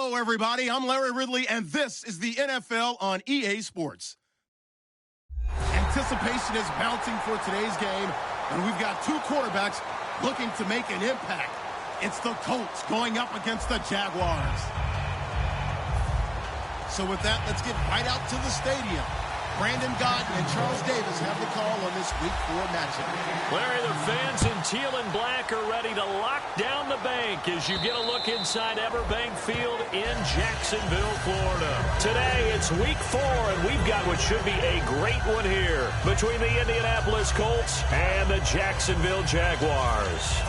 Hello, everybody. I'm Larry Ridley, and this is the NFL on EA Sports. Anticipation is mounting for today's game, and we've got two quarterbacks looking to make an impact. It's the Colts going up against the Jaguars. So with that, let's get right out to the stadium. Brandon Godden and Charles Davis have the call on this Week 4 matchup. Larry, the fans in teal and black are ready to lock down the bank as you get a look inside Everbank Field in Jacksonville, Florida. Today, it's Week 4, and we've got what should be a great one here between the Indianapolis Colts and the Jacksonville Jaguars.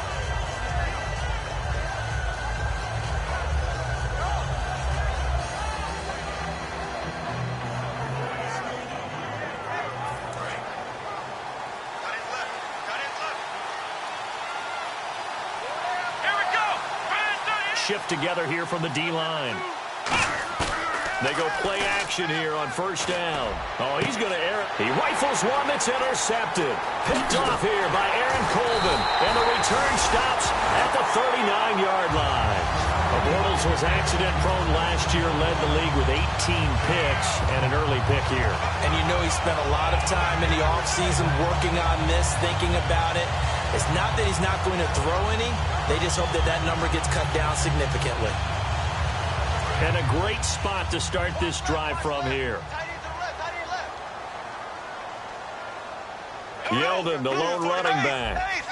Shift together here from the D-line. They go play action here on first down. Oh, he's going to air it. He rifles one that's intercepted. Picked off here by Aaron Colvin. And the return stops at the 39-yard line. Bortles was accident-prone last year, led the league with 18 picks and an early pick here. And you know he spent a lot of time in the offseason working on this, thinking about it. It's not that he's not going to throw any. They just hope that that number gets cut down significantly. And a great spot to start this drive from here. Yeldon, the lone running back.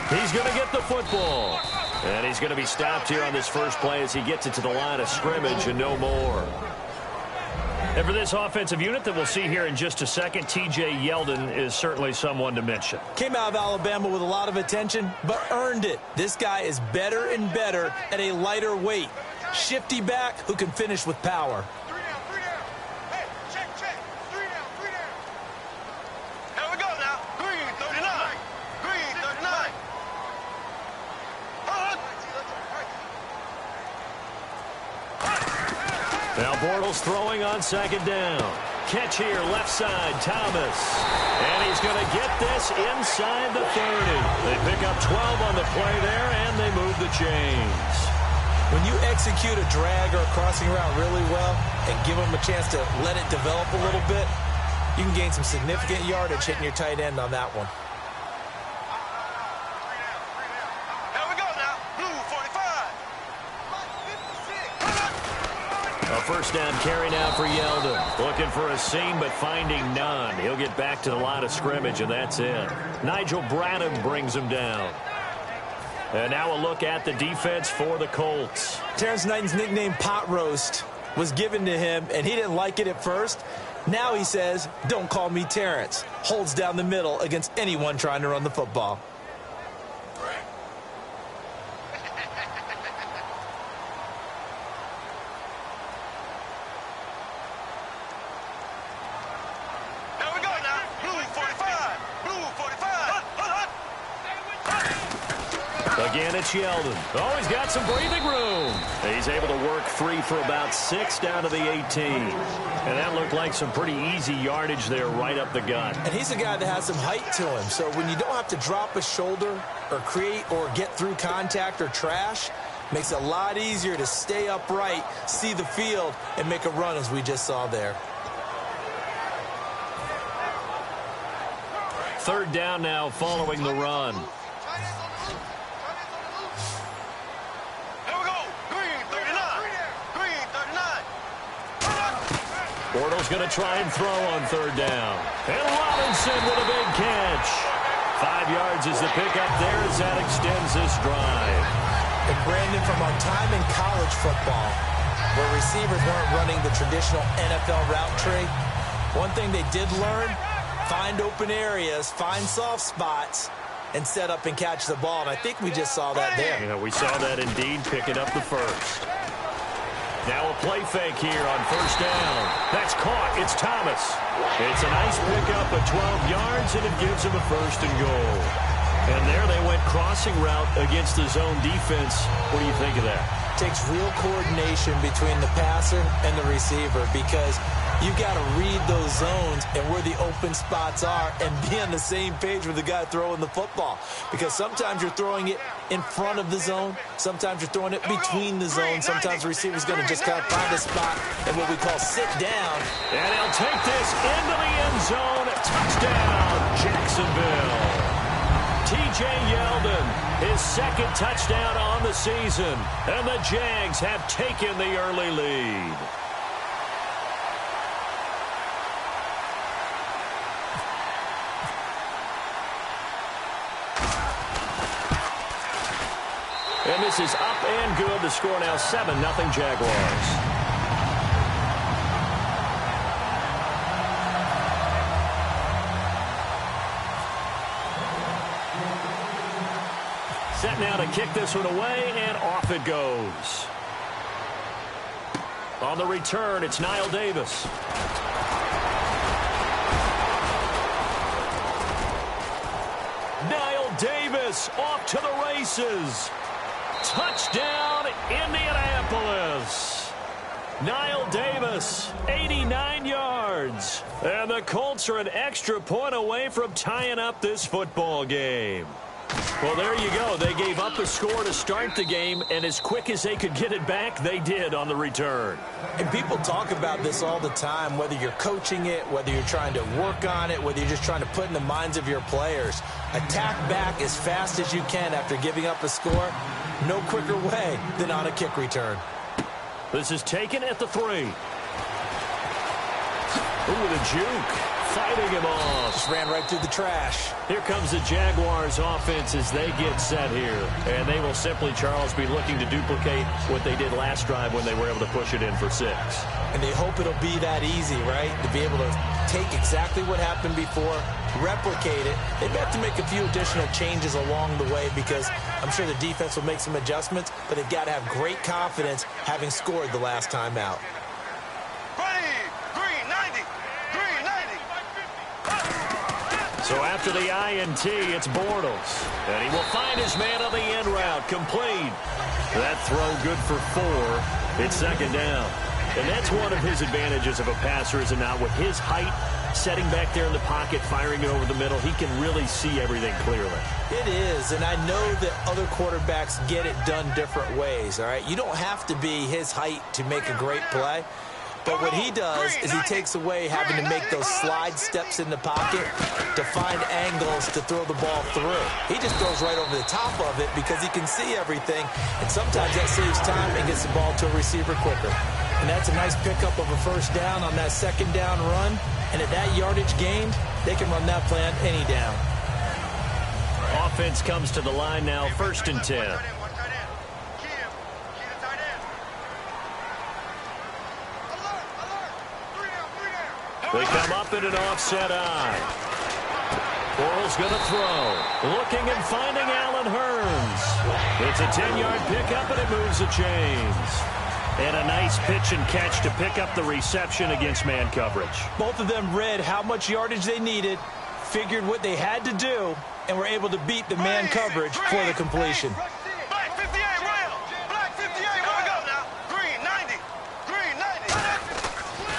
He's going to get the football. And he's going to be stopped here on this first play as he gets it to the line of scrimmage and no more. And for this offensive unit that we'll see here in just a second, T.J. Yeldon is certainly someone to mention. Came out of Alabama with a lot of attention, but earned it. This guy is better and better at a lighter weight. Shifty back who can finish with power. Now Bortles throwing on second down. Catch here, left side, Thomas. And he's going to get this inside the 30. They pick up 12 on the play there, and they move the chains. When you execute a drag or a crossing route really well and give them a chance to let it develop a little bit, you can gain some significant yardage hitting your tight end on that one. First down carry now for Yeldon. Looking for a seam, but finding none. He'll get back to the line of scrimmage, and that's it. Nigel Bradham brings him down. And now a look at the defense for the Colts. Terrence Knighton's nickname, Pot Roast, was given to him, and he didn't like it at first. Now he says, don't call me Terrence. Holds down the middle against anyone trying to run the football. Again, it's Yeldon. Oh, he's got some breathing room. He's able to work free for about 6 down to the 18. And that looked like some pretty easy yardage there right up the gut. And he's a guy that has some height to him. So when you don't have to drop a shoulder or create or get through contact or trash, makes it a lot easier to stay upright, see the field, and make a run as we just saw there. Third down now following the run. Bortles going to try and throw on third down. And Robinson with a big catch. 5 yards is the pickup there as that extends this drive. And Brandon, from our time in college football, where receivers weren't running the traditional NFL route tree, one thing they did learn, find open areas, find soft spots, and set up and catch the ball. And I think we just saw that there. Yeah, we saw that indeed, picking up the first. Now a play fake here on first down. That's caught. It's Thomas. It's a nice pickup of 12 yards, and it gives him a first and goal. And there they went crossing route against the zone defense. What do you think of that? takes real coordination between the passer and the receiver because you've got to read those zones and where the open spots are and be on the same page with the guy throwing the football. Because sometimes you're throwing it in front of the zone. Sometimes you're throwing it between the zones. Sometimes the receiver's going to just kind of find a spot and what we call sit down. And he'll take this into the end zone. Touchdown, Jacksonville. T.J. Yeldon, his second touchdown on the season. And the Jags have taken the early lead. And this is up and good. The score now 7-0 Jaguars. Set now to kick this one away, and off it goes. On the return, it's Niall Davis. Niall Davis off to the races. Touchdown, Indianapolis. Niall Davis, 89 yards. And the Colts are an extra point away from tying up this football game. Well, there you go. They gave up a score to start the game, and as quick as they could get it back, they did on the return. And people talk about this all the time, whether you're coaching it, whether you're trying to work on it, whether you're just trying to put in the minds of your players. Attack back as fast as you can after giving up a score. No quicker way than on a kick return. This is taken at the 3. Ooh, the juke. Fighting him off. Just ran right through the trash. Here comes the Jaguars offense as they get set here. And they will simply, Charles, be looking to duplicate what they did last drive when they were able to push it in for 6. And they hope it'll be that easy, right? To be able to take exactly what happened before, replicate it. They've got to make a few additional changes along the way because I'm sure the defense will make some adjustments, but they've got to have great confidence having scored the last time out. So after the INT, it's Bortles. And he will find his man on the end route. Complete. That throw good for 4. It's second down. And that's one of his advantages of a passer, is it not? With his height, setting back there in the pocket, firing it over the middle, he can really see everything clearly. It is, and I know that other quarterbacks get it done different ways, all right? You don't have to be his height to make a great play. But what he does is he takes away having to make those slide steps in the pocket to find angles to throw the ball through. He just throws right over the top of it because he can see everything, and sometimes that saves time and gets the ball to a receiver quicker. And that's a nice pickup of a first down on that second down run. And at that yardage gained, they can run that play on any down. Offense comes to the line now, 1st and 10. They come up in an offset eye. Bortles going to throw. Looking and finding Allen Hurns. It's a 10-yard pickup, and it moves the chains. And a nice pitch and catch to pick up the reception against man coverage. Both of them read how much yardage they needed, figured what they had to do, and were able to beat the man coverage for the completion. Black 58, Rail. Black 58, where we go now? Green 90. Green 90.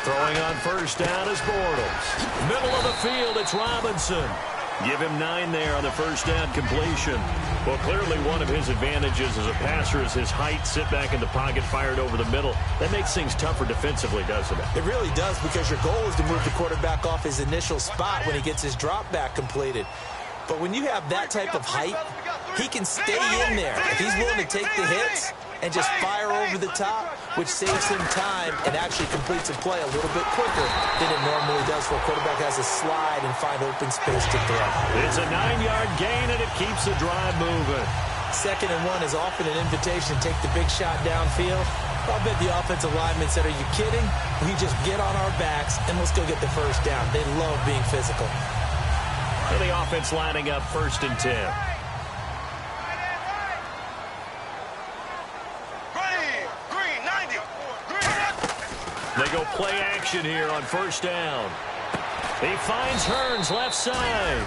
Throwing on first down is Bortles. Middle of the field, it's Robinson. Give him 9 there on the first down completion. Well, clearly one of his advantages as a passer is his height, sit back in the pocket, fired over the middle. That makes things tougher defensively, doesn't it? It really does, because your goal is to move the quarterback off his initial spot when he gets his drop back completed. But when you have that type of height, he can stay in there. If he's willing to take the hits and just fire over the top, which saves him time and actually completes a play a little bit quicker than it normally does for a quarterback has to slide and find open space to throw. It's a 9-yard gain, and it keeps the drive moving. 2nd and 1 is often an invitation to take the big shot downfield. I'll bet the offensive lineman said, are you kidding? We just get on our backs, and let's go get the first down. They love being physical. And the offense lining up 1st and 10. They go play action here on first down. He finds Hurns left side.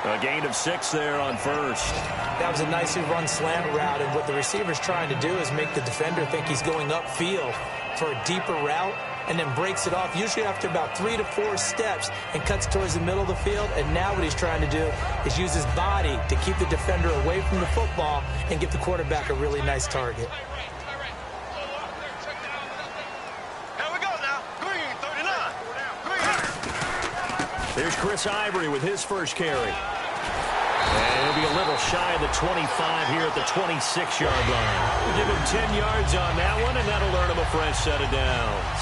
A gain of 6 there on first. That was a nicely run slant route, and what the receiver's trying to do is make the defender think he's going upfield for a deeper route, and then breaks it off, usually after about 3 to 4 steps, and cuts towards the middle of the field. And now what he's trying to do is use his body to keep the defender away from the football and give the quarterback a really nice target. Here we go now. Green, 39. Green. There's Chris Ivory with his first carry. And he'll be a little shy of the 25 here at the 26-yard line. We'll give him 10 yards on that one, and that'll earn him a fresh set of downs.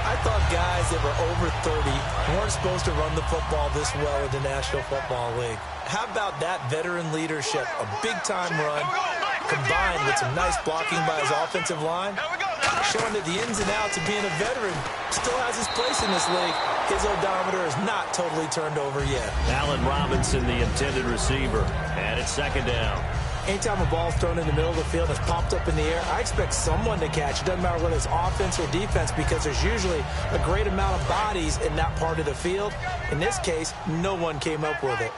I thought guys that were over 30 weren't supposed to run the football this well in the National Football League. How about that veteran leadership? A big-time run combined with some nice blocking by his offensive line, showing that the ins and outs of being a veteran still has his place in this league. His odometer is not totally turned over yet. Allen Robinson, the intended receiver, and it's second down. Anytime a ball's thrown in the middle of the field and it's popped up in the air, I expect someone to catch. It doesn't matter whether it's offense or defense, because there's usually a great amount of bodies in that part of the field. In this case, no one came up with it.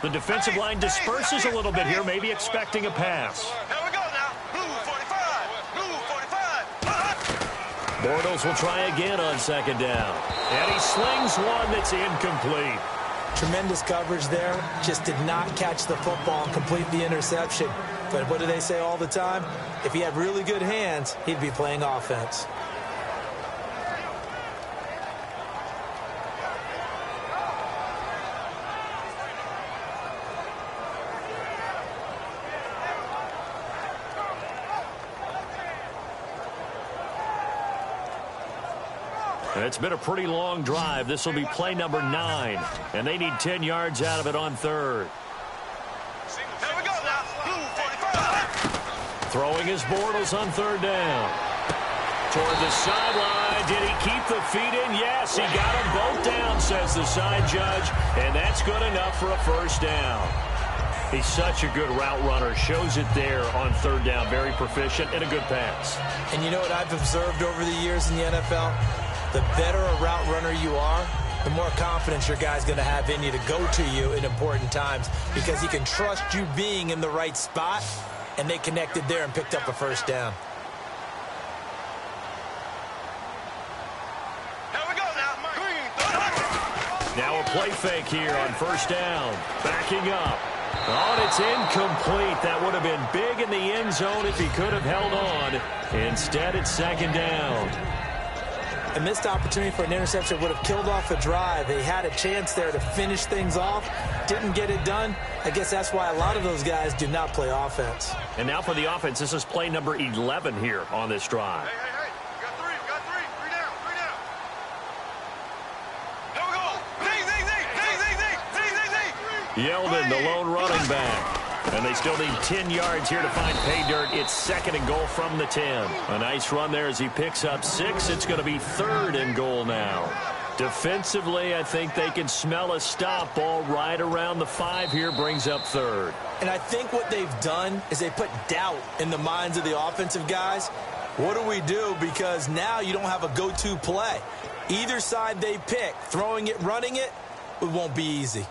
The defensive line disperses a little bit here, maybe expecting a pass. Here we go now. Blue 45. Blue 45. Bortles will try again on second down. And he slings one that's incomplete. Tremendous coverage there. Just did not catch the football and complete the interception. But what do they say all the time? If he had really good hands, he'd be playing offense. It's been a pretty long drive. This will be play number 9, and they need 10 yards out of it on third. Here we go now. Blue 45. Throwing his Bortles on third down. Toward the sideline. Did he keep the feet in? Yes, he got them both down, says the side judge, and that's good enough for a first down. He's such a good route runner. Shows it there on third down. Very proficient and a good pass. And you know what I've observed over the years in the NFL? The better a route runner you are, the more confidence your guy's going to have in you to go to you in important times, because he can trust you being in the right spot, and they connected there and picked up a first down. Here we go now. Green 30. Now a play fake here on first down. Backing up. Oh, and it's incomplete. That would have been big in the end zone if he could have held on. Instead, it's second down. A missed opportunity for an interception would have killed off a drive. They had a chance there to finish things off. Didn't get it done. I guess that's why a lot of those guys do not play offense. And now for the offense, this is play number 11 here on this drive. Hey. We got three. Three down. Here we go. Zing. Yeldon, the lone running back. And they still need 10 yards here to find pay dirt. It's second and goal from the 10. A nice run there as he picks up 6. It's going to be third and goal now. Defensively, I think they can smell a stop. Ball right around the 5 here, brings up third. And I think what they've done is they put doubt in the minds of the offensive guys. What do we do? Because now you don't have a go-to play. Either side they pick, throwing it, running it, it won't be easy.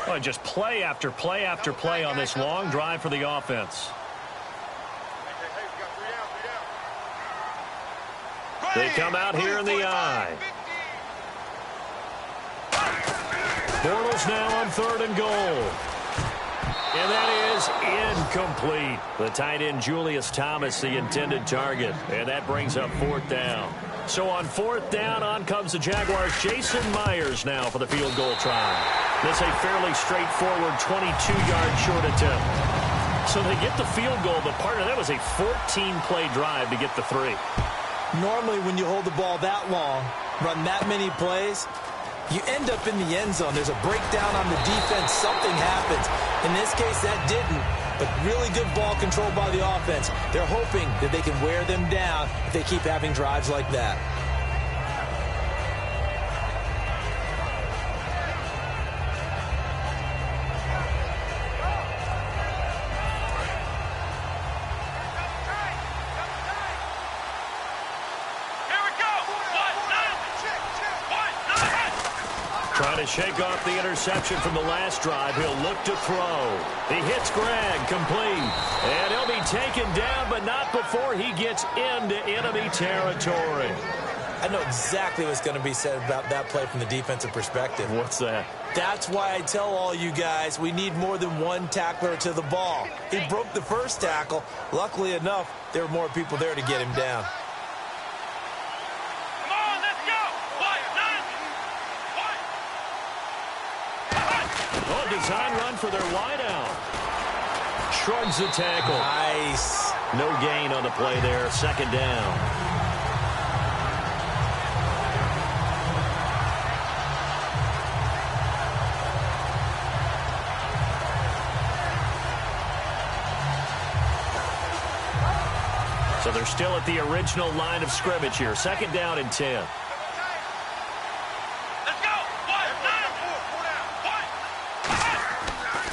Oh, just play after play after play on this long drive for the offense. They come out here in the eye. Bortles now on third and goal. And that is incomplete. The tight end Julius Thomas, the intended target. And that brings up fourth down. So on fourth down, on comes the Jaguars. Jason Myers now for the field goal try. This a fairly straightforward 22-yard short attempt. So they get the field goal, but part of that was a 14-play drive to get the 3. Normally when you hold the ball that long, run that many plays, you end up in the end zone. There's a breakdown on the defense. Something happens. In this case, that didn't. But really good ball control by the offense. They're hoping that they can wear them down if they keep having drives like that. Trying to shake off the interception from the last drive. He'll look to throw. He hits Greg, complete. And he'll be taken down, but not before he gets into enemy territory. I know exactly what's going to be said about that play from the defensive perspective. What's that? That's why I tell all you guys we need more than one tackler to the ball. He broke the first tackle. Luckily enough, there were more people there to get him down. Come on, let's go. Oh, design run for their wideout. Shrugs the tackle. Nice. No gain on the play there. Second down. So they're still at the original line of scrimmage here. Second down and 10. Let's go.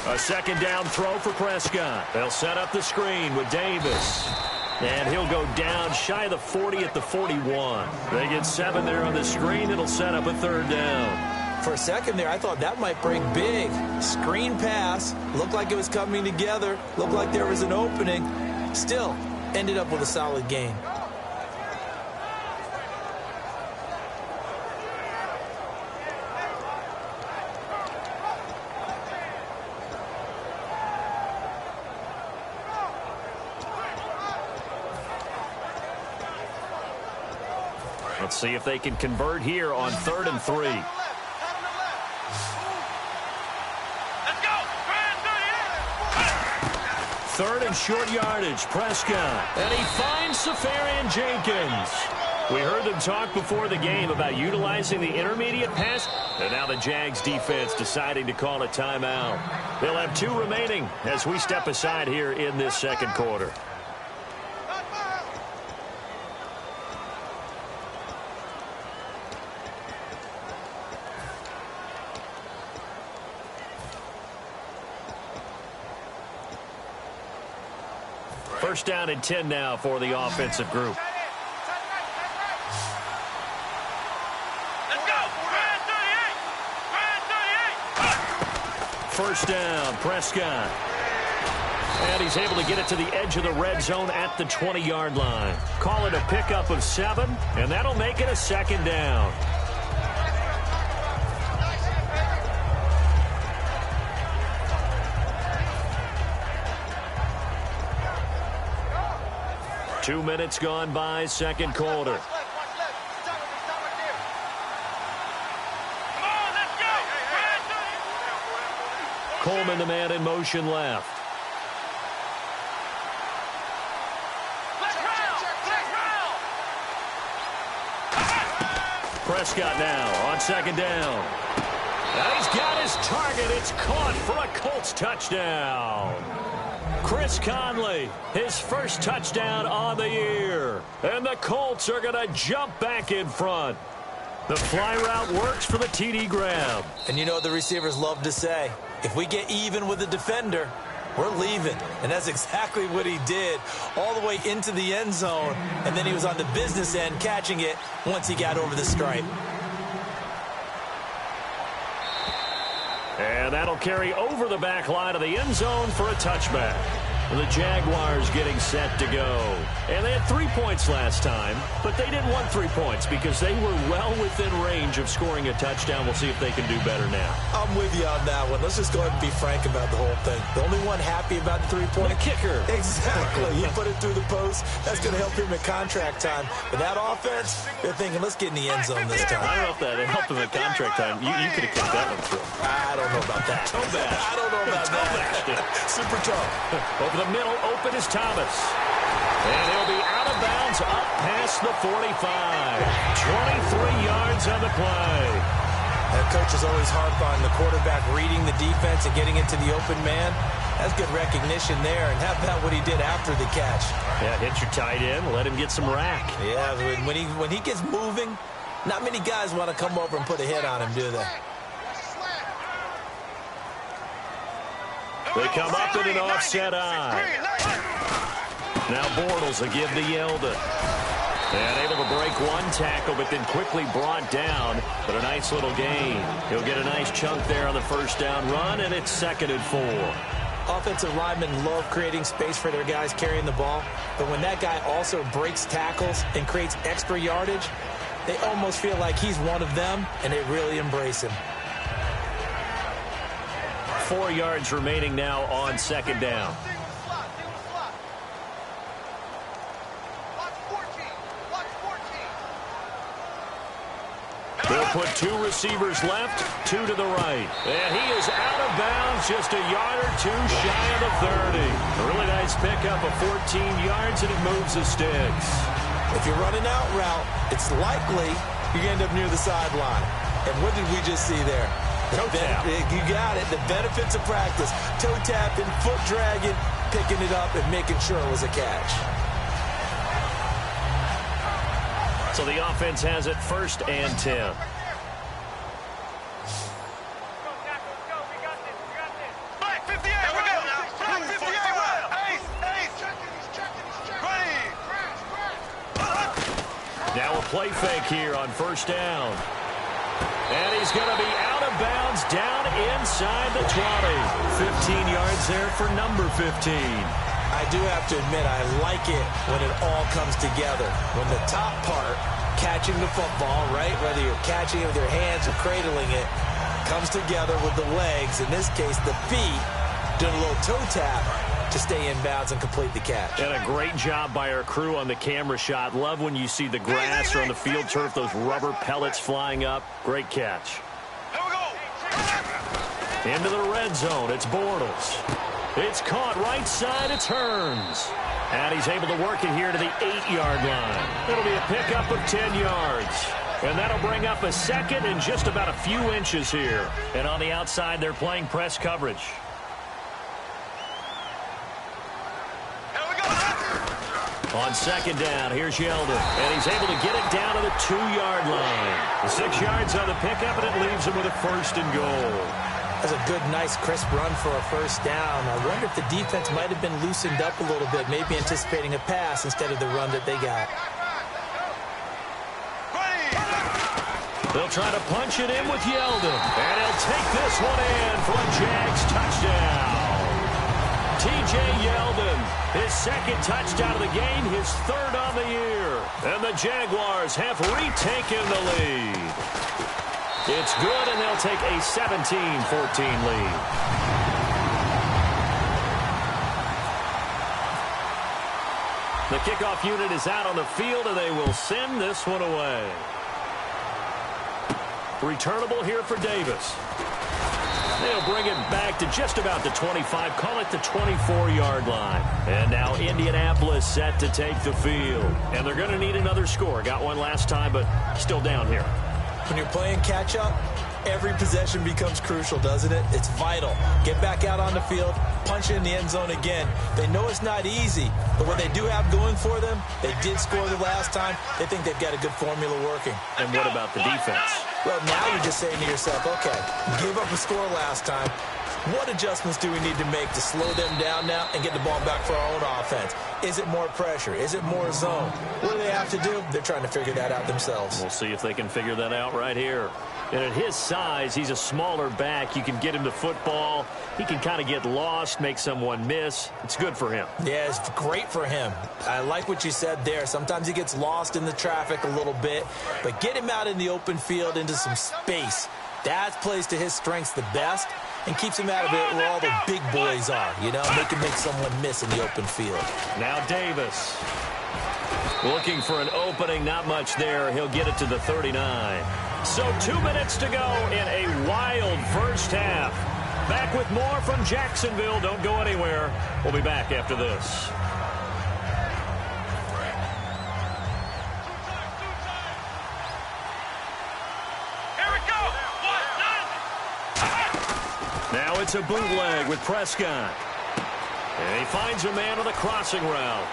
A second down throw for Prescott. They'll set up the screen with Davis. And he'll go down shy of the 40 at the 41. They get 7 there on the screen. It'll set up a third down. For a second there, I thought that might break big. Screen pass. Looked like it was coming together. Looked like there was an opening. Still, ended up with a solid gain. Let's see if they can convert here on 3rd and 3. Third and short yardage, Prescott. And he finds Safarian Jenkins. We heard them talk before the game about utilizing the intermediate pass. And now the Jags defense deciding to call a timeout. They'll have 2 remaining as we step aside here in this second quarter. First down and 10 now for the offensive group. Let's go. First down, Prescott. And he's able to get it to the edge of the red zone at the 20-yard line. Call it a pickup of 7, and that'll make it a second down. Two minutes gone by, second quarter. Coleman, the man in motion left. Prescott now on second down. And he's got his target. It's caught for a Colts touchdown. Chris Conley, his first touchdown on the year. And the Colts are going to jump back in front. The fly route works for the TD grab. And you know what the receivers love to say? If we get even with the defender, we're leaving. And that's exactly what he did, all the way into the end zone. And then he was on the business end catching it once he got over the stripe. And that'll carry over the back line of the end zone for a touchback. The Jaguars getting set to go. And they had 3 points last time, but they didn't want 3 points because they were well within range of scoring a touchdown. We'll see if they can do better now. I'm with you on that one. Let's just go ahead and be frank about the whole thing. The only one happy about the 3-point? The kicker. Exactly. He put it through the post. That's going to help him at contract time. But that offense, they're thinking, let's get in the end zone this time. I don't know if that helped him at contract time. You could have kicked that one through. I don't know about that. I don't know about that. Super tough. Over the middle, open is Thomas. And he'll be out of bounds up past the 45. 23 yards on the play. That coach is always harp on the quarterback reading the defense and getting into the open man. That's good recognition there. And how about what he did after the catch? Yeah, hit your tight end, let him get some rack. Yeah, when he gets moving, not many guys want to come over and put a hit on him, do they? They come up in an offset eye. Now Bortles will give to Yeldon. And able to break one tackle, but then quickly brought down. But a nice little gain. He'll get a nice chunk there on the first down run, and it's 2nd and 4. Offensive linemen love creating space for their guys carrying the ball. But when that guy also breaks tackles and creates extra yardage, they almost feel like he's one of them, and they really embrace him. 4 yards remaining now on 2nd down. They'll put 2 receivers left, 2 to the right. And he is out of bounds, just a yard or 2 shy of the 30. A really nice pickup of 14 yards, and it moves the sticks. If you're running out route, it's likely you end up near the sideline. And what did we just see there? Toe tap. You got it. The benefits of practice. Toe tapping, foot dragging, picking it up, and making sure it was a catch. So the offense has it 1st and 10. Black 58, we go now. Black 58, well. Ace. Now a play fake here on 1st down. And he's going to be out of bounds down inside the 20. 15 yards there for number 15. I do have to admit, I like it when it all comes together. When the top part, catching the football, right, whether you're catching it with your hands or cradling it, comes together with the legs, in this case the feet, doing a little toe tap to stay in bounds and complete the catch. And a great job by our crew on the camera shot. Love when you see the grass or on the field turf, those rubber pellets flying up. Great catch. Here we go. Into the red zone, it's Bortles. It's caught right side, it turns. And he's able to work it here to the 8-yard line. It'll be a pickup of 10 yards. And that'll bring up a 2nd and just about a few inches here. And on the outside, they're playing press coverage. Here we go. On 2nd down, here's Yeldon. And he's able to get it down to the 2-yard line. The 6 yards on the pickup, and it leaves him with a 1st and goal. That's a good, nice, crisp run for a 1st down. I wonder if the defense might have been loosened up a little bit, maybe anticipating a pass instead of the run that they got. They'll try to punch it in with Yeldon. And he'll take this one in for a Jags touchdown. T.J. Yeldon, his 2nd touchdown of the game, his 3rd on the year. And the Jaguars have retaken the lead. It's good, and they'll take a 17-14 lead. The kickoff unit is out on the field, and they will send this one away. Returnable here for Davis. They'll bring it back to just about the 25, call it the 24-yard line. And now Indianapolis set to take the field. And they're going to need another score. Got one last time, but still down here. When you're playing catch-up, every possession becomes crucial, doesn't it? It's vital. Get back out on the field, punch it in the end zone again. They know it's not easy, but what they do have going for them, they did score the last time. They think they've got a good formula working. And what about the defense? Well, now you're just saying to yourself, okay, gave up a score last time. What adjustments do we need to make to slow them down now and get the ball back for our own offense? Is it more pressure? Is it more zone? What do they have to do? They're trying to figure that out themselves. We'll see if they can figure that out right here. And at his size, he's a smaller back. You can get him to football. He can kind of get lost, make someone miss. It's good for him. Yeah, it's great for him. I like what you said there. Sometimes he gets lost in the traffic a little bit, but get him out in the open field into some space. That plays to his strengths the best and keeps him out of it where all the big boys are. You know, they can make someone miss in the open field. Now Davis. Looking for an opening, not much there. He'll get it to the 39. So 2 minutes to go in a wild first half. Back with more from Jacksonville. Don't go anywhere. We'll be back after this. Here we go. Now it's a bootleg with Prescott. And he finds a man on the crossing route.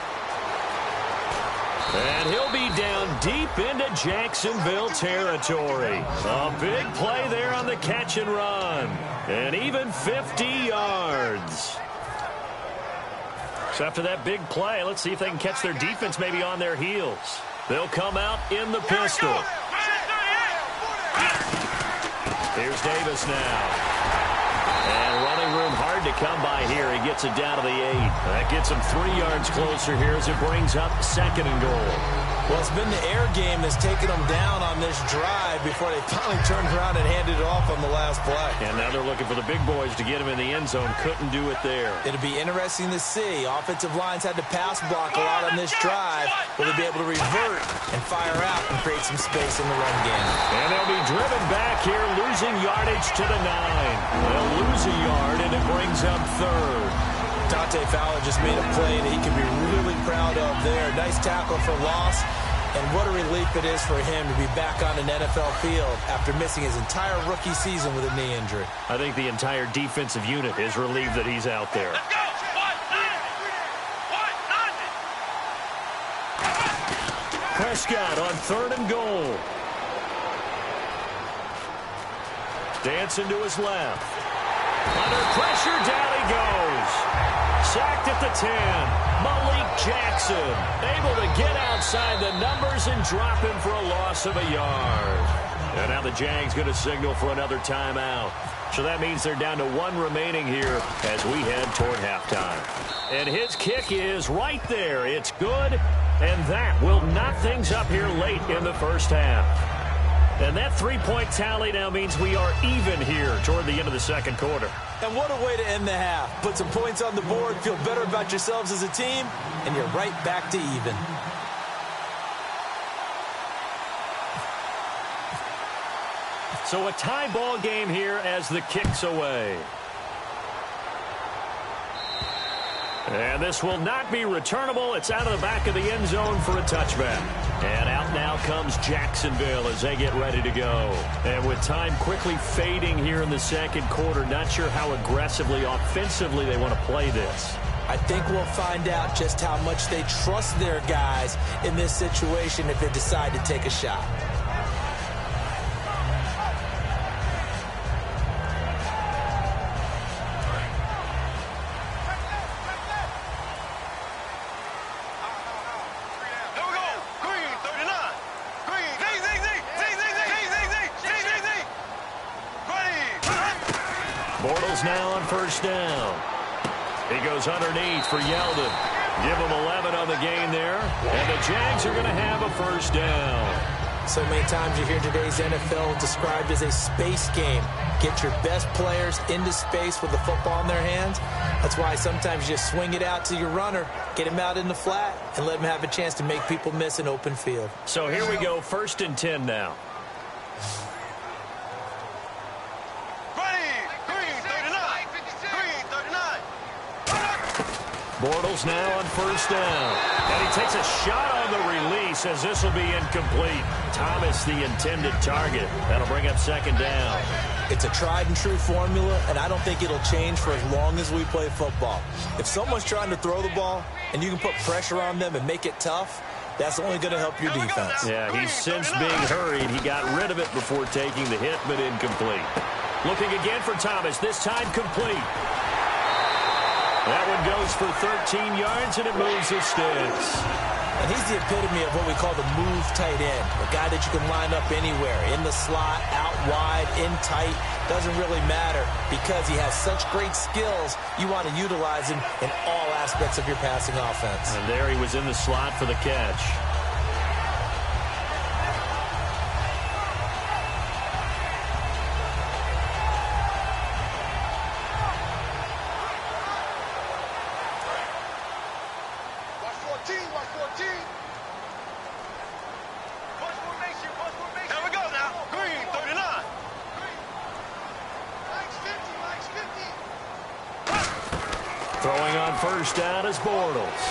And he'll be down deep into Jacksonville territory. A big play there on the catch and run. And even 50 yards. So after that big play, let's see if they can catch their defense maybe on their heels. They'll come out in the pistol. Here's Davis now. And running room hard to come by here. He gets it down to the 8. That gets him 3 yards closer here as it brings up 2nd and goal. Well, it's been the air game that's taken them down on this drive before they finally turned around and handed it off on the last play. And now they're looking for the big boys to get him in the end zone. Couldn't do it there. It'll be interesting to see. Offensive lines had to pass block a lot on this drive. Will they be able to revert and fire out and create some space in the run game? And they'll be driven back here, losing yardage to the 9. They'll lose a yard, and it brings up 3rd. Dante Fowler just made a play that he can be really proud of there. Nice tackle for loss. And what a relief it is for him to be back on an NFL field after missing his entire rookie season with a knee injury. I think the entire defensive unit is relieved that he's out there. Let's go. Prescott on 3rd and goal. Dancing to his left. Under pressure, down he goes. Sacked at the 10. Malik Jackson able to get outside the numbers and drop him for a loss of a yard. And now the Jags going to signal for another timeout. So that means they're down to 1 remaining here as we head toward halftime. And his kick is right there. It's good, and that will knot things up here late in the first half. And that 3-point tally now means we are even here toward the end of the 2nd quarter. And what a way to end the half. Put some points on the board, feel better about yourselves as a team, and you're right back to even. So a tie ball game here as the kick's away. And this will not be returnable. It's out of the back of the end zone for a touchback. And out now comes Jacksonville as they get ready to go. And with time quickly fading here in the 2nd quarter, not sure how aggressively, offensively they want to play this. I think we'll find out just how much they trust their guys in this situation if they decide to take a shot. Now on 1st down. He goes underneath for Yeldon. Give him 11 on the gain there. And the Jags are going to have a 1st down. So many times you hear today's NFL described as a space game. Get your best players into space with the football in their hands. That's why sometimes you just swing it out to your runner, get him out in the flat, and let him have a chance to make people miss an open field. So here we go, 1st and 10 now. Bortles now on 1st down. And he takes a shot on the release as this will be incomplete. Thomas, the intended target. That'll bring up 2nd down. It's a tried and true formula, and I don't think it'll change for as long as we play football. If someone's trying to throw the ball and you can put pressure on them and make it tough, that's only going to help your defense. Yeah, he's since being hurried. He got rid of it before taking the hit, but incomplete. Looking again for Thomas, this time complete. That one goes for 13 yards, and it moves the sticks. And he's the epitome of what we call the move tight end. A guy that you can line up anywhere, in the slot, out wide, in tight. Doesn't really matter because he has such great skills. You want to utilize him in all aspects of your passing offense. And there he was in the slot for the catch. Throwing on 1st down is Bortles.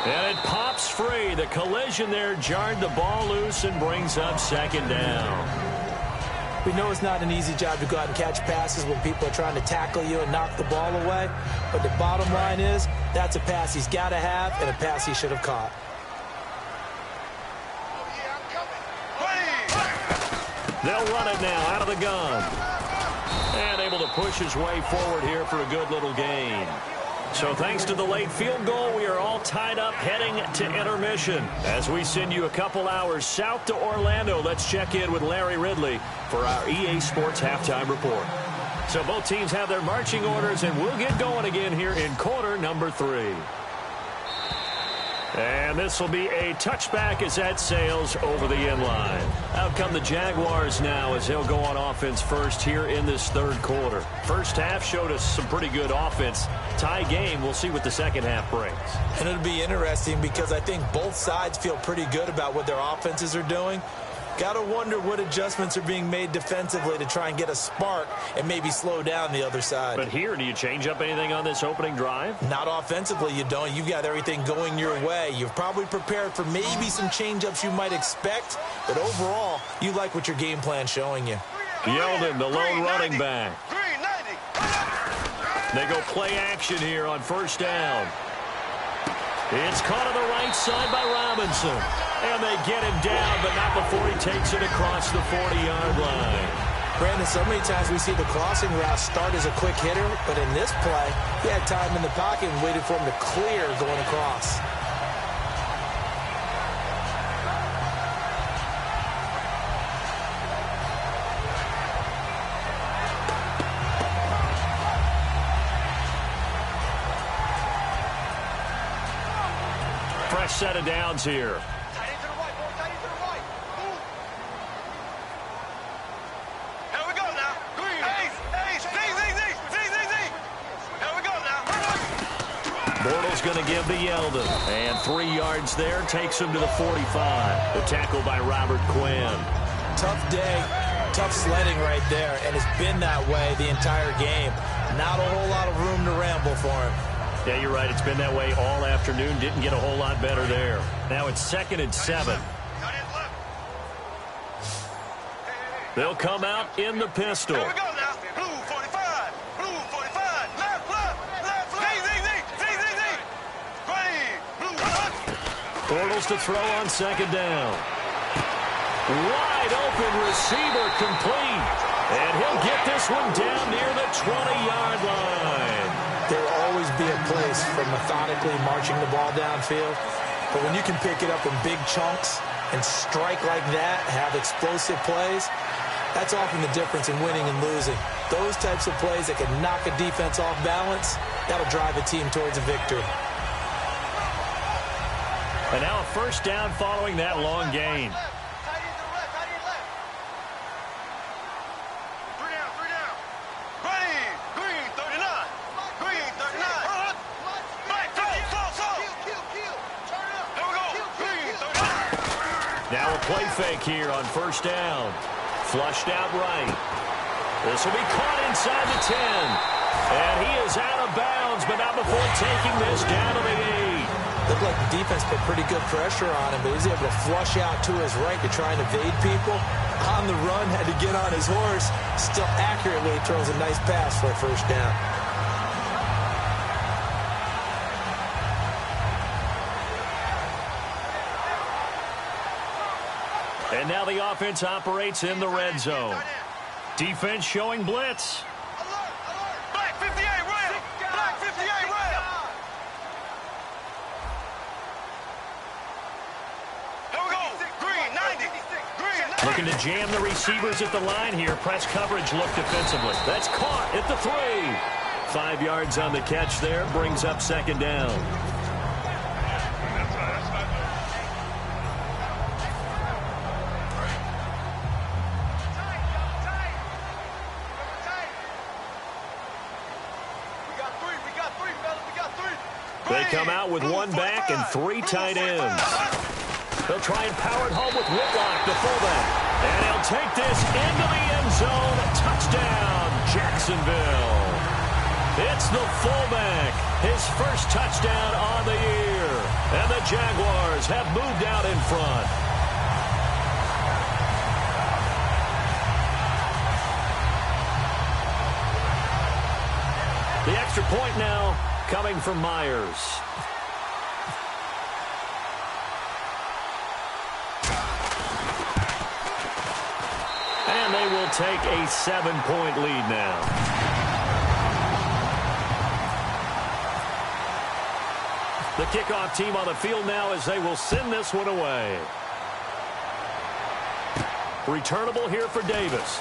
And it pops free. The collision there jarred the ball loose and brings up 2nd down. We know it's not an easy job to go out and catch passes when people are trying to tackle you and knock the ball away. But the bottom line is that's a pass he's got to have and a pass he should have caught. They'll run it now out of the gun. And able to push his way forward here for a good little gain. So thanks to the late field goal, we are all tied up heading to intermission. As we send you a couple hours south to Orlando, let's check in with Larry Ridley for our EA Sports Halftime Report. So both teams have their marching orders, and we'll get going again here in quarter number 3. And this will be a touchback as that sails over the end line. Out come the Jaguars now as they'll go on offense first here in this third quarter. First half showed us some pretty good offense. Tie game, we'll see what the second half brings. And it'll be interesting because I think both sides feel pretty good about what their offenses are doing. Got to wonder what adjustments are being made defensively to try and get a spark and maybe slow down the other side. But here, do you change up anything on this opening drive? Not offensively, you don't. You've got everything going your way. You've probably prepared for maybe some change-ups you might expect, but overall, you like what your game plan's showing you. Yeldon, the lone running back. They go play action here on first down. It's caught on the right side by Robinson. And they get him down, but not before he takes it across the 40-yard line. Brandon, so many times we see the crossing route start as a quick hitter, but in this play, he had time in the pocket and waited for him to clear going across. Fresh set of downs here. Bortles going to give to Yeldon. And 3 yards there takes him to the 45. The tackle by Robert Quinn. Tough day, tough sledding right there, and it's been that way the entire game. Not a whole lot of room to ramble for him. Yeah, you're right. It's been that way all afternoon. Didn't get a whole lot better there. Now it's 2nd and 7. They'll come out in the pistol. Here we go now. Blue 45. Blue 45. Left, left, left, left. Green. Blue. Bortles to throw on 2nd down. Wide open receiver complete. And he'll get this one down near the 20-yard line. There will always be a place for methodically marching the ball downfield. But when you can pick it up in big chunks and strike like that, have explosive plays, that's often the difference in winning and losing. Those types of plays that can knock a defense off balance, that'll drive a team towards a victory. And now a first down following that long gain. Now a play fake here on first down. Flushed out right. This will be caught inside the 10. And he is out of bounds, but not before taking this down to the 8. Looked like the defense put pretty good pressure on him, but he was able to flush out to his right to try and evade people. On the run, had to get on his horse. Still accurately throws a nice pass for a first down. And now the offense operates in the red zone. Defense showing blitz. Black 58 rail. Black 58 rail. Here we go. Green 90. Green 90. Looking to jam the receivers at the line here. Press coverage look defensively. That's caught at the 3. 5 yards on the catch there. Brings up 2nd down. They come out with 1 back and 3 tight ends. They'll try and power it home with Whitlock, the fullback. And he'll take this into the end zone. Touchdown, Jacksonville. It's the fullback. His first touchdown on the year. And the Jaguars have moved out in front. The extra point now coming from Myers. And they will take a 7-point lead now. The kickoff team on the field now as they will send this one away. Returnable here for Davis.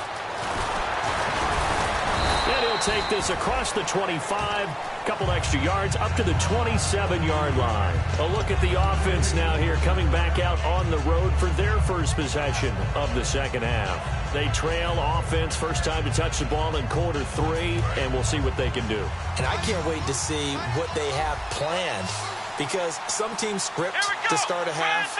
And he'll take this across the 25, couple extra yards up to the 27-yard line. A look at the offense now here coming back out on the road for their first possession of the second half. They trail offense, first time to touch the ball in quarter 3, and we'll see what they can do. And I can't wait to see what they have planned, because some teams script to start a half.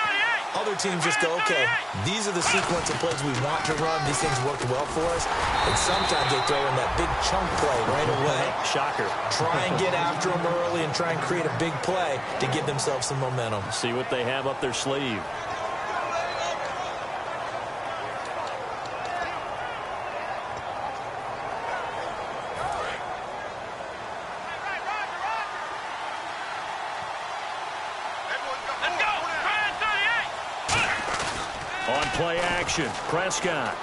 Other teams just go, okay, these are the sequence of plays we want to run. These things worked well for us. And sometimes they throw in that big chunk play right away. Shocker. Try and get after them early and try and create a big play to give themselves some momentum. See what they have up their sleeve. Play action. Prescott.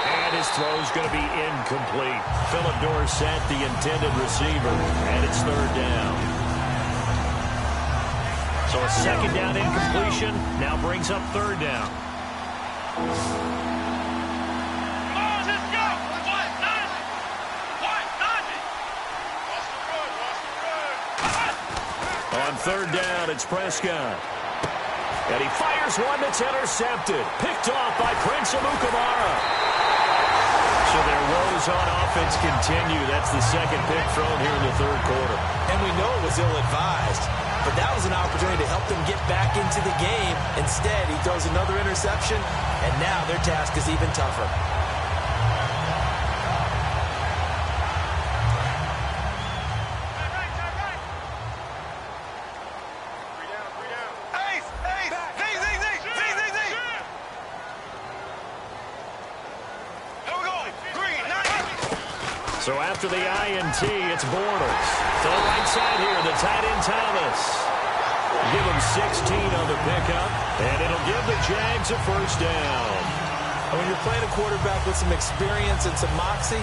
And his throw's going to be incomplete. Philip Dorsett, the intended receiver, and it's third down. So a second down incompletion now brings up third down. On third down, it's Prescott. And he fires one that's intercepted. Picked off by Prince Amukamara. So their woes on offense continue. That's the second pick thrown here in the third quarter. And we know it was ill-advised, but that was an opportunity to help them get back into the game. Instead, he throws another interception, and now their task is even tougher. So after the INT, it's Bortles. To the right side here, the tight end Thomas. Give him 16 on the pickup, and it'll give the Jags a first down. When you're playing a quarterback with some experience and some moxie,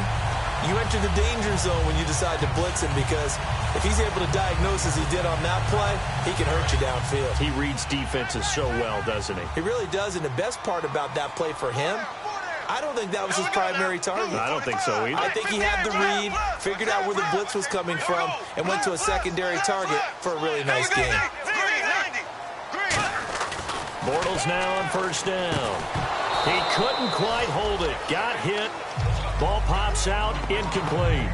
you enter the danger zone when you decide to blitz him, because if he's able to diagnose as he did on that play, he can hurt you downfield. He reads defenses so well, doesn't he? He really does, and the best part about that play for him, I don't think that was his primary target. I don't think so either. I think he had the read, figured out where the blitz was coming from, and went to a secondary target for a really nice game. Bortles now on first down. He couldn't quite hold it. Got hit. Ball pops out. Incomplete.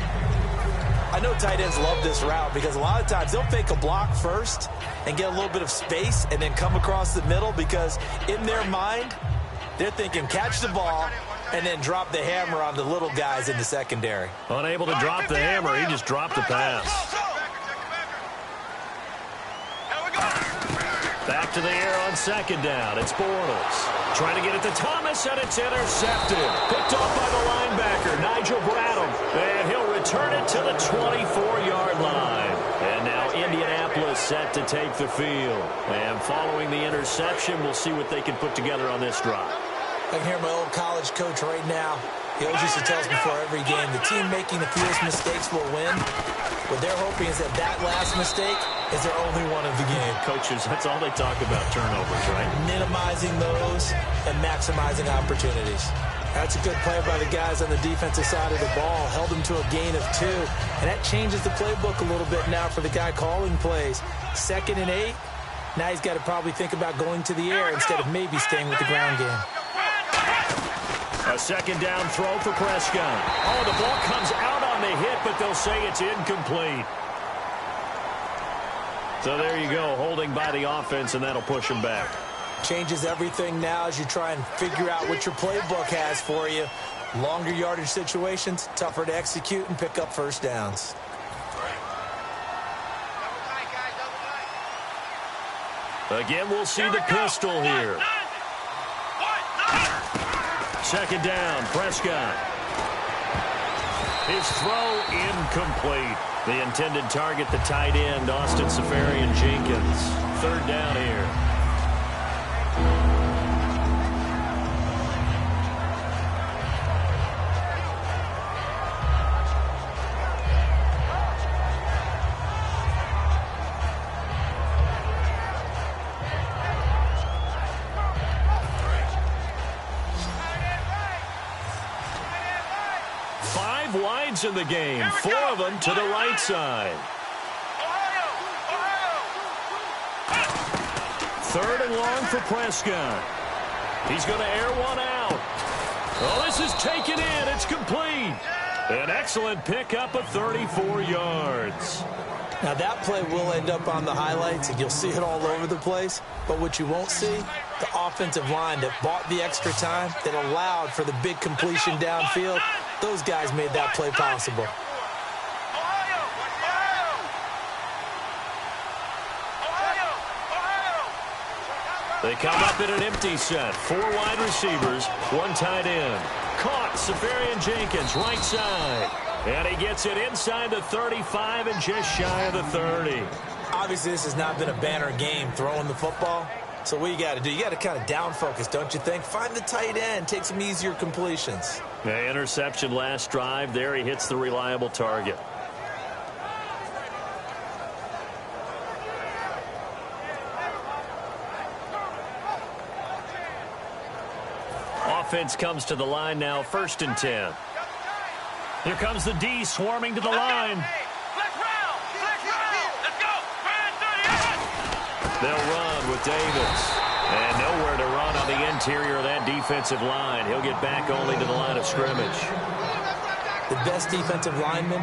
I know tight ends love this route because a lot of times they'll fake a block first and get a little bit of space and then come across the middle, because in their mind, they're thinking catch the ball and then drop the hammer on the little guys in the secondary. Unable to drop the hammer, he just dropped the pass. Back to the air on second down. It's Bortles. Trying to get it to Thomas, and it's intercepted. Picked off by the linebacker, Nigel Bradham. And he'll return it to the 24-yard line. And now Indianapolis set to take the field. And following the interception, we'll see what they can put together on this drive. I can hear my old college coach right now. He always used to tell us before every game, the team making the fewest mistakes will win. What they're hoping is that that last mistake is their only one of the game. Coaches, that's all they talk about, turnovers, right? Minimizing those and maximizing opportunities. That's a good play by the guys on the defensive side of the ball. Held them to a gain of 2. And that changes the playbook a little bit now for the guy calling plays. 2nd and 8. Now he's got to probably think about going to the air instead of maybe staying with the ground game. A second down throw for Prescott. Oh, the ball comes out on the hit, but they'll say it's incomplete. So there you go, holding by the offense, and that'll push them back. Changes everything now as you try and figure out what your playbook has for you. Longer yardage situations, tougher to execute and pick up first downs. Again, we'll see the pistol here. Second down, Prescott. His throw incomplete. The intended target, the tight end, Austin Seferian-Jenkins. Third down here. 5 wides in the game, 4 of them to the right side. Third and long for Prescott. He's going to air one out. Oh, this is taken in. It's complete. An excellent pickup of 34 yards. Now, that play will end up on the highlights, and you'll see it all over the place. But what you won't see, the offensive line that bought the extra time, that allowed for the big completion downfield, those guys made that play possible. They come up in an empty set. 4 wide receivers, 1 tight end. Caught, Safarian Jenkins, right side. And he gets it inside the 35 and just shy of the 30. Obviously, this has not been a banner game throwing the football. So what you got to do, you got to kind of down focus, don't you think? Find the tight end, take some easier completions. The interception last drive. There he hits the reliable target. Offense comes to the line now, 1st and 10. Here comes the D swarming to the line. They'll run with Davis. And nowhere to run on the interior of that defensive line. He'll get back only to the line of scrimmage. The best defensive linemen,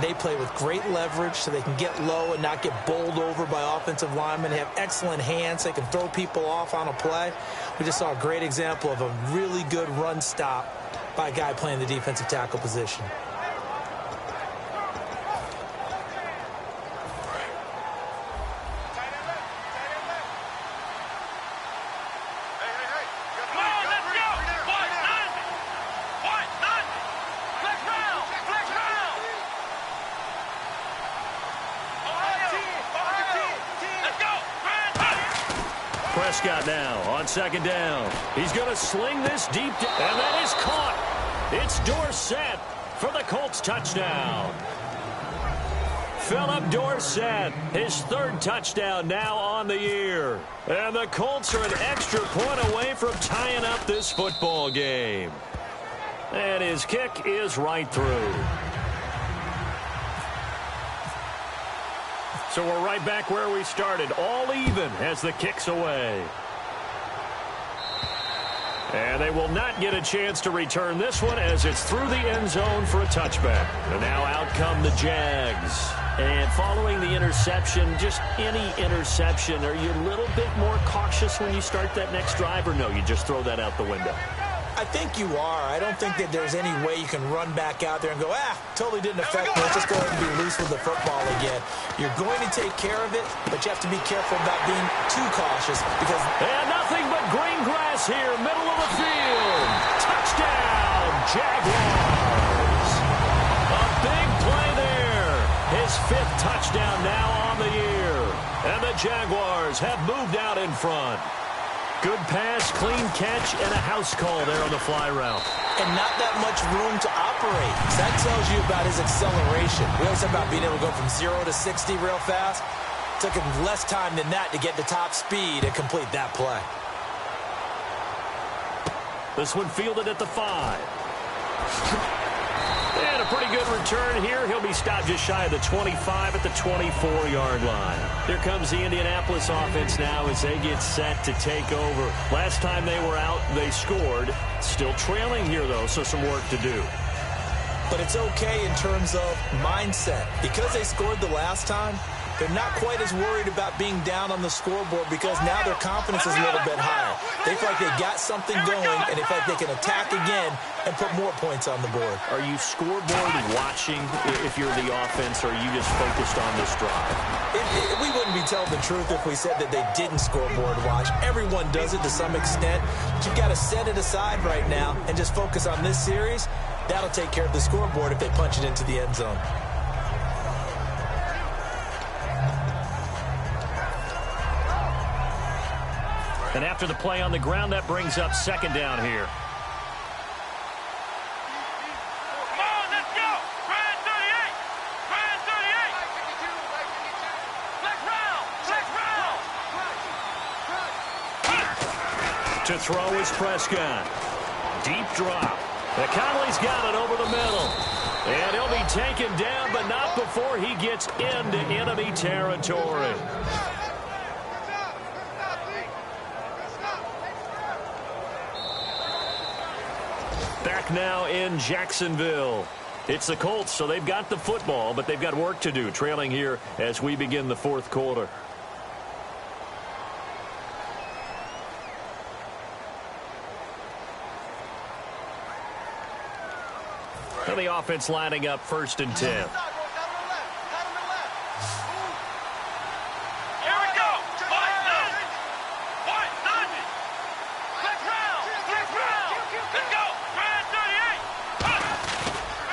they play with great leverage so they can get low and not get bowled over by offensive linemen. They have excellent hands. They can throw people off on a play. We just saw a great example of a really good run stop by a guy playing the defensive tackle position. Prescott now on 2nd down. He's going to sling this deep, and that is caught. It's Dorsett for the Colts touchdown. Philip Dorsett, his 3rd touchdown now on the year. And the Colts are an extra point away from tying up this football game. And his kick is right through. So we're right back where we started, all even as the kick's away. And they will not get a chance to return this one as it's through the end zone for a touchback. And now out come the Jags. And following the interception, just any interception, are you a little bit more cautious when you start that next drive, or no, you just throw that out the window? I think you are. I don't think that there's any way you can run back out there and go, totally didn't affect me. Let's just go ahead and be loose with the football again. You're going to take care of it, but you have to be careful about being too cautious because... And nothing but green grass here, middle of the field. Touchdown, Jaguars. A big play there. His 5th touchdown now on the year. And the Jaguars have moved out in front. Good pass, clean catch, and a house call there on the fly route. And not that much room to operate. So that tells you about his acceleration. We always talk about being able to go from 0 to 60 real fast. It took him less time than that to get to top speed and complete that play. This one fielded at the 5. And a pretty good return here. He'll be stopped just shy of the 25 at the 24-yard line. Here comes the Indianapolis offense now as they get set to take over. Last time they were out, they scored. Still trailing here, though, so some work to do. But it's okay in terms of mindset. Because they scored the last time, they're not quite as worried about being down on the scoreboard because now their confidence is a little bit higher. They feel like they got something going, and they feel like they can attack again and put more points on the board. Are you scoreboard watching if you're the offense, or are you just focused on this drive? We wouldn't be telling the truth if we said that they didn't scoreboard watch. Everyone does it to some extent, but you've got to set it aside right now and just focus on this series. That'll take care of the scoreboard if they punch it into the end zone. And after the play on the ground, that brings up 2nd down here. Come on, let's go! Brand 38! Brand 38! Flex round! Flex round! To throw is Prescott. Deep drop. Conley's got it over the middle. taken down, but not before he gets into enemy territory. Back now in Jacksonville. It's the Colts, so they've got the football, but they've got work to do, trailing here as we begin the fourth quarter. And the offense lining up 1st and 10.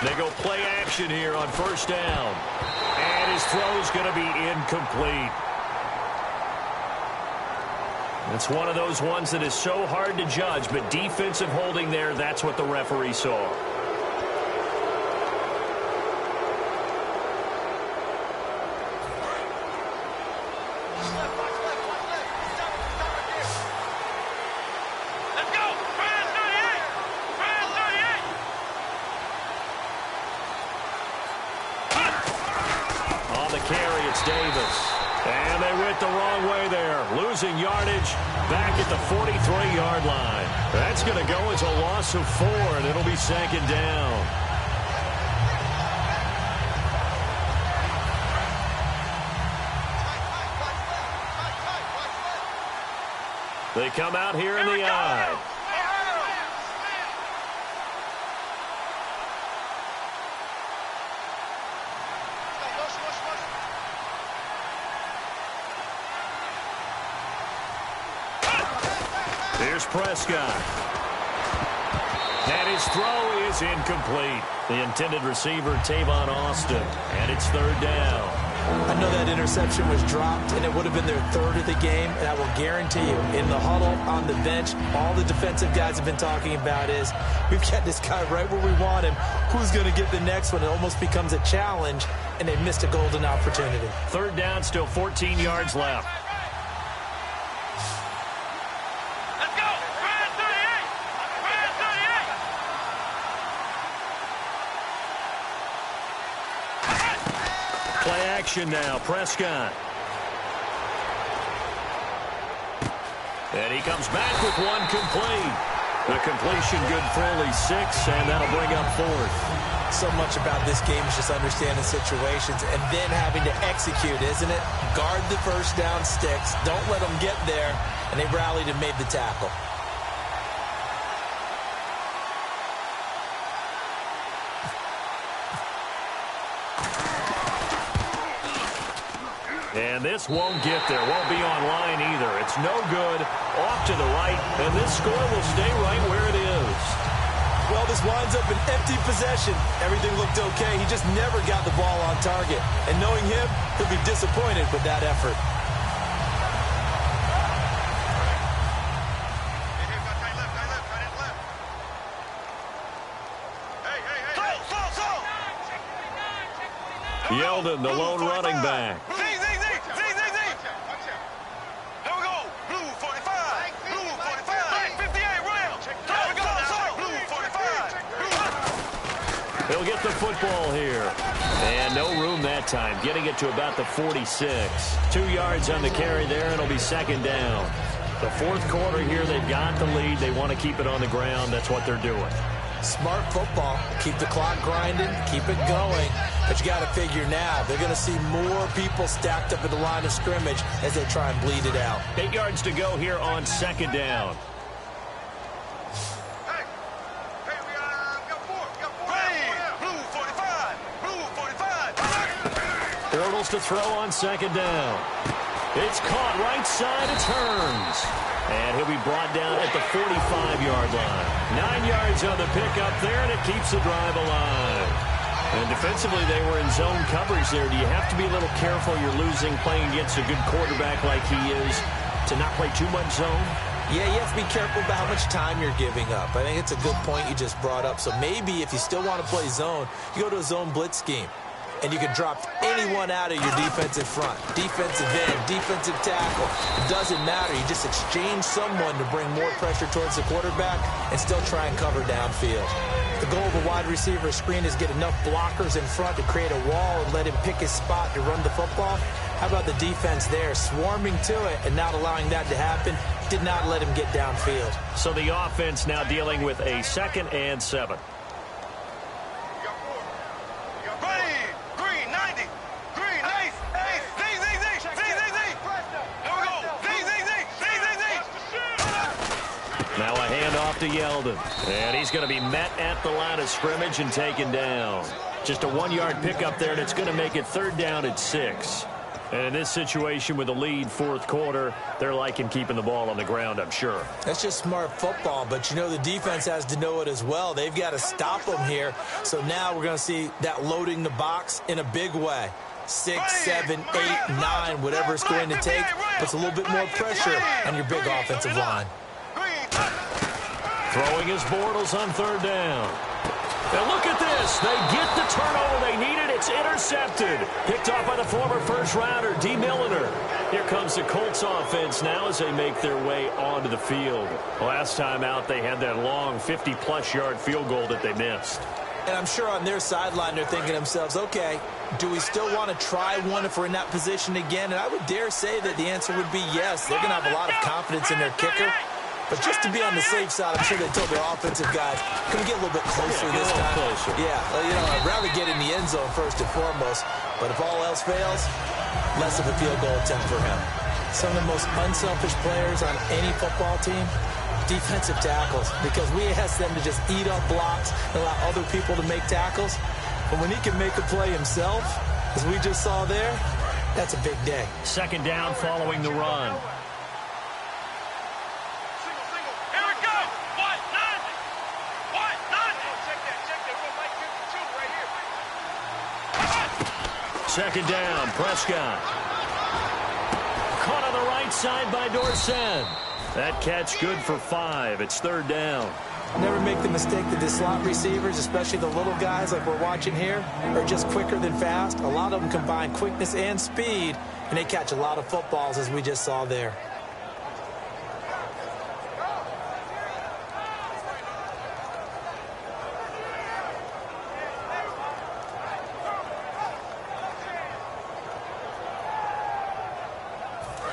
They go play action here on 1st down. And his throw's going to be incomplete. It's one of those ones that is so hard to judge, but defensive holding there, that's what the referee saw. And they went the wrong way there, losing yardage back at the 43-yard line. That's going to go as a loss of 4, and it'll be 2nd down. They come out here in the eye. Here's Prescott. And his throw is incomplete. The intended receiver, Tavon Austin. And it's 3rd down. I know that interception was dropped, and it would have been their 3rd of the game. And I will guarantee you, in the huddle, on the bench, all the defensive guys have been talking about is, we've got this guy right where we want him. Who's going to get the next one? It almost becomes a challenge, and they missed a golden opportunity. 3rd down, still 14 yards left. Play action now, Prescott. And he comes back with one complete. The completion good for only 6, and that'll bring up 4th. So much about this game is just understanding situations and then having to execute, isn't it? Guard the 1st down sticks. Don't let them get there. And they rallied and made the tackle. And this won't get there. Won't be online either. It's no good. Off to the right. And this score will stay right where it is. Well, this winds up an empty possession. Everything looked okay. He just never got the ball on target. And knowing him, he'll be disappointed with that effort. Yeldon, the lone running back. He'll get the football here. And no room that time, getting it to about the 46. 2 yards on the carry there, and it'll be 2nd down. The 4th quarter here, they've got the lead. They want to keep it on the ground. That's what they're doing. Smart football. Keep the clock grinding. Keep it going. But you got to figure now, they're going to see more people stacked up at the line of scrimmage as they try and bleed it out. 8 yards to go here on 2nd down. Bortles to throw on 2nd down. It's caught right side. It turns. And he'll be brought down at the 45-yard line. 9 yards on the pickup there, and it keeps the drive alive. And defensively, they were in zone coverage there. Do you have to be a little careful? You're losing playing against a good quarterback like he is to not play too much zone? Yeah, you have to be careful about how much time you're giving up. I think it's a good point you just brought up. So maybe if you still want to play zone, you go to a zone blitz scheme. And you can drop anyone out of your defensive front. Defensive end, defensive tackle. It doesn't matter. You just exchange someone to bring more pressure towards the quarterback and still try and cover downfield. The goal of a wide receiver screen is get enough blockers in front to create a wall and let him pick his spot to run the football. How about the defense there, swarming to it and not allowing that to happen? Did not let him get downfield. So the offense now dealing with a 2nd and 7. Green, 90. Green, ace. Z. Here we go. Z. Now a handoff to Yeldon. And he's going to be met at the line of scrimmage and taken down. Just a 1-yard pickup there, and it's going to make it 3rd down and 6. And in this situation with the lead 4th quarter, they're liking keeping the ball on the ground, I'm sure. That's just smart football, but you know the defense has to know it as well. They've got to stop them here. So now we're going to see that loading the box in a big way. 6, 7, 8, 9, whatever it's going to take, puts a little bit more pressure on your big offensive line. Throwing his Bortles on 3rd down. And look at this. They get the turnover they needed. It's intercepted. Picked off by the former first-rounder, D. Milliner. Here comes the Colts offense now as they make their way onto the field. Last time out, they had that long 50-plus-yard field goal that they missed. And I'm sure on their sideline they're thinking to themselves, okay, do we still want to try one if we're in that position again? And I would dare say that the answer would be yes. They're going to have a lot of confidence in their kicker. But just to be on the safe side, I'm sure they told their offensive guys, can we get a little bit closer this time? Closer. Yeah, well, you know, I'd rather get in the end zone first and foremost. But if all else fails, less of a field goal attempt for him. Some of the most unselfish players on any football team, defensive tackles, because we ask them to just eat up blocks and allow other people to make tackles. But when he can make a play himself, as we just saw there, that's a big day. 2nd down following the run. Second down, Prescott. Caught on the right side by Dorsett. That catch good for 5. It's 3rd down. Never make the mistake that the slot receivers, especially the little guys like we're watching here, are just quicker than fast. A lot of them combine quickness and speed, and they catch a lot of footballs, as we just saw there.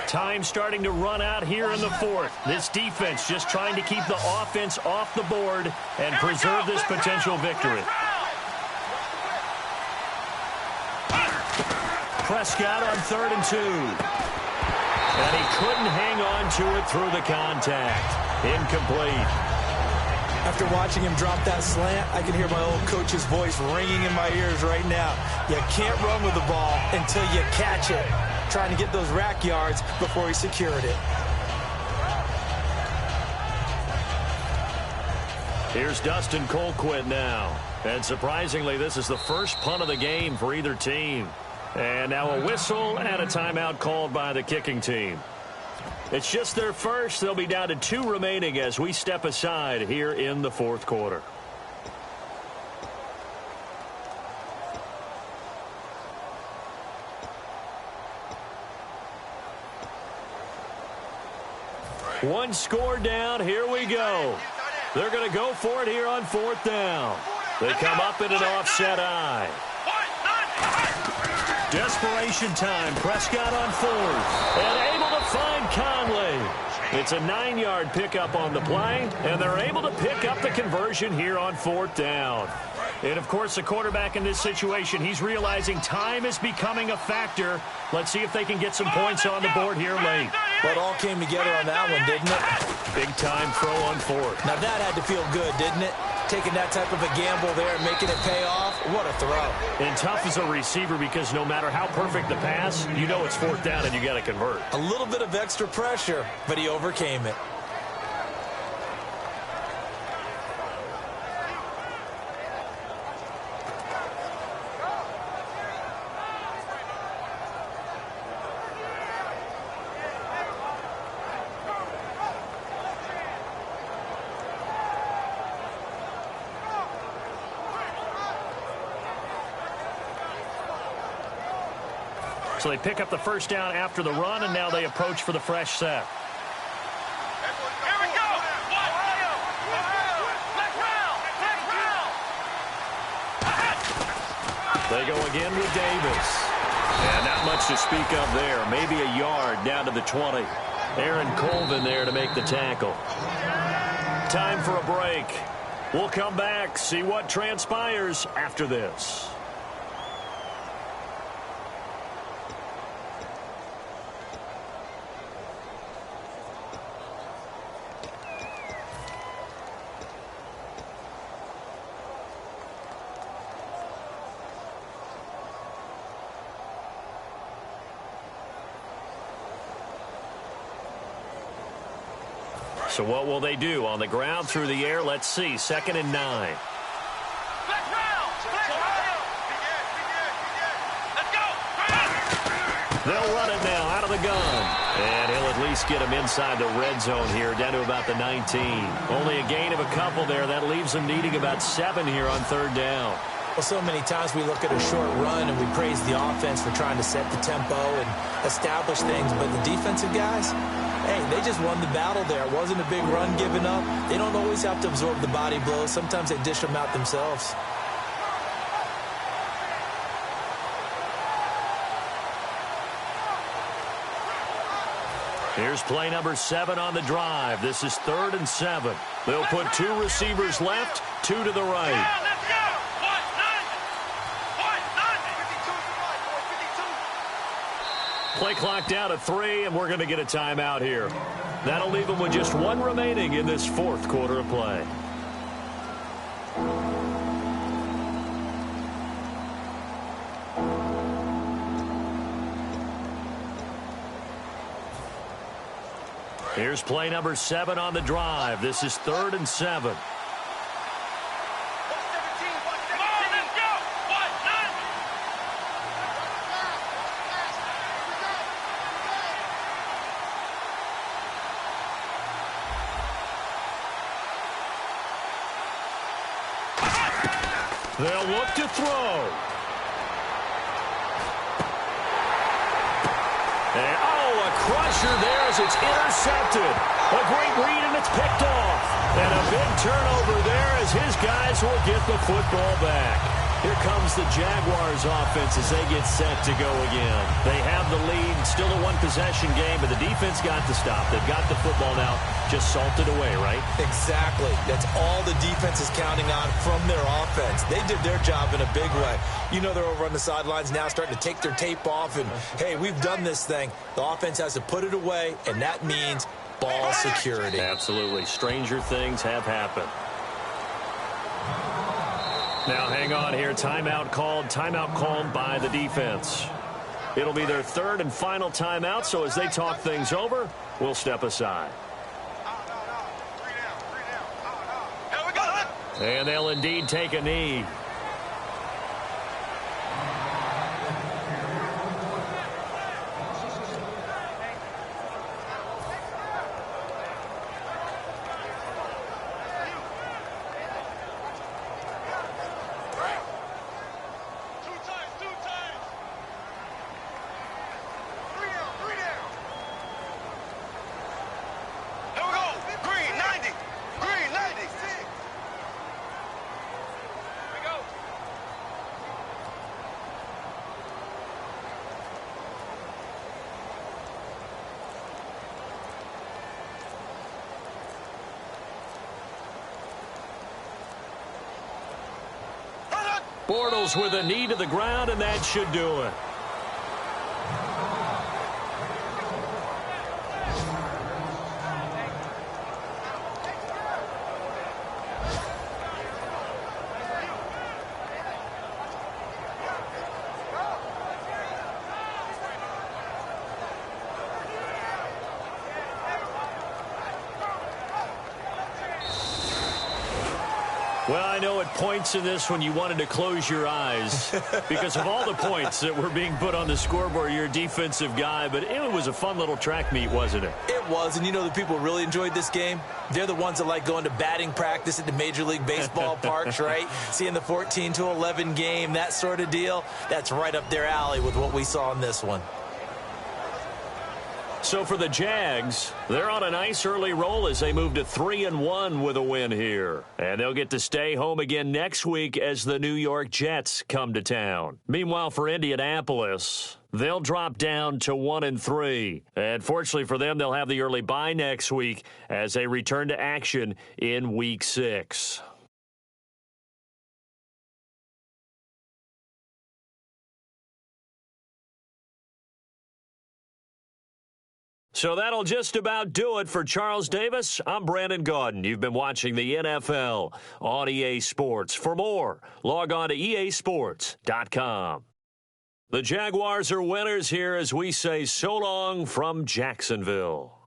Time starting to run out here in the 4th. This defense just trying to keep the offense off the board and preserve this potential victory. Prescott on 3rd and 2. And he couldn't hang on to it through the contact. Incomplete. After watching him drop that slant, I can hear my old coach's voice ringing in my ears right now. You can't run with the ball until you catch it. Trying to get those rack yards before he secured it. Here's Dustin Colquitt now. And surprisingly, this is the first punt of the game for either team. And now a whistle and a timeout called by the kicking team. It's just their first. They'll be down to 2 remaining as we step aside here in the 4th quarter. One score down. Here we go. They're going to go for it here on 4th down. They come up in an offset eye. Desperation time. Prescott on 4th. And able to find Conley. It's a 9-yard pickup on the play. And they're able to pick up the conversion here on 4th down. And, of course, the quarterback in this situation, he's realizing time is becoming a factor. Let's see if they can get some points on the board here late. Well, it all came together on that one, didn't it? Big-time throw on 4th. Now, that had to feel good, didn't it? Taking that type of a gamble there and making it pay off. What a throw. And tough as a receiver because no matter how perfect the pass, you know it's 4th down and you got to convert. A little bit of extra pressure, but he overcame it. So they pick up the first down after the run, and now they approach for the fresh set. Here we go. Ohio. Black round. They go again with Davis. And not much to speak of there. Maybe a yard down to the 20. Aaron Colvin there to make the tackle. Time for a break. We'll come back, see what transpires after this. So what will they do? On the ground, through the air, let's see. 2nd and 9. Black round. Ohio. Let's go. They'll run it now out of the gun. And he'll at least get him inside the red zone here, down to about the 19. Only a gain of a couple there. That leaves them needing about 7 here on 3rd down. Well, so many times we look at a short run and we praise the offense for trying to set the tempo and establish things. But the defensive guys, hey, they just won the battle there. It wasn't a big run given up. They don't always have to absorb the body blows. Sometimes they dish them out themselves. Here's play number 7 on the drive. This is 3rd and 7. They'll put 2 receivers left, 2 to the right. Let's go. 52. Play clock down to 3, and we're going to get a timeout here. That'll leave them with just 1 remaining in this 4th quarter of play. Here's play number 7 on the drive. This is 3rd and 7. They'll look to throw. And, a crusher there as it's intercepted. A great read, and it's picked off. And a big turnover there as his guys will get the football back. Here comes the Jaguars offense as they get set to go again. They have the lead, still a 1-possession game, but the defense got to stop. They've got the football now, just salted away, right? Exactly. That's all the defense is counting on from their offense. They did their job in a big way. You know they're over on the sidelines now starting to take their tape off, and, hey, we've done this thing. The offense has to put it away, and that means ball security. Absolutely. Stranger things have happened. Now, hang on here. Timeout called by the defense. It'll be their 3rd and final timeout, so as they talk things over, we'll step aside. And they'll indeed take a knee. Bortles with a knee to the ground, and that should do it. Well, I know at points in this when you wanted to close your eyes because of all the points that were being put on the scoreboard. You're a defensive guy, but it was a fun little track meet, wasn't it? It was, and you know the people who really enjoyed this game? They're the ones that like going to batting practice at the Major League Baseball parks, right? Seeing the 14-11 game, that sort of deal. That's right up their alley with what we saw in this one. So for the Jags, they're on a nice early roll as they move to 3-1 with a win here. And they'll get to stay home again next week as the New York Jets come to town. Meanwhile, for Indianapolis, they'll drop down to 1-3. And fortunately for them, they'll have the early bye next week as they return to action in Week 6. So that'll just about do it for Charles Davis. I'm Brandon Gaudin. You've been watching the NFL on EA Sports. For more, log on to easports.com. The Jaguars are winners here as we say so long from Jacksonville.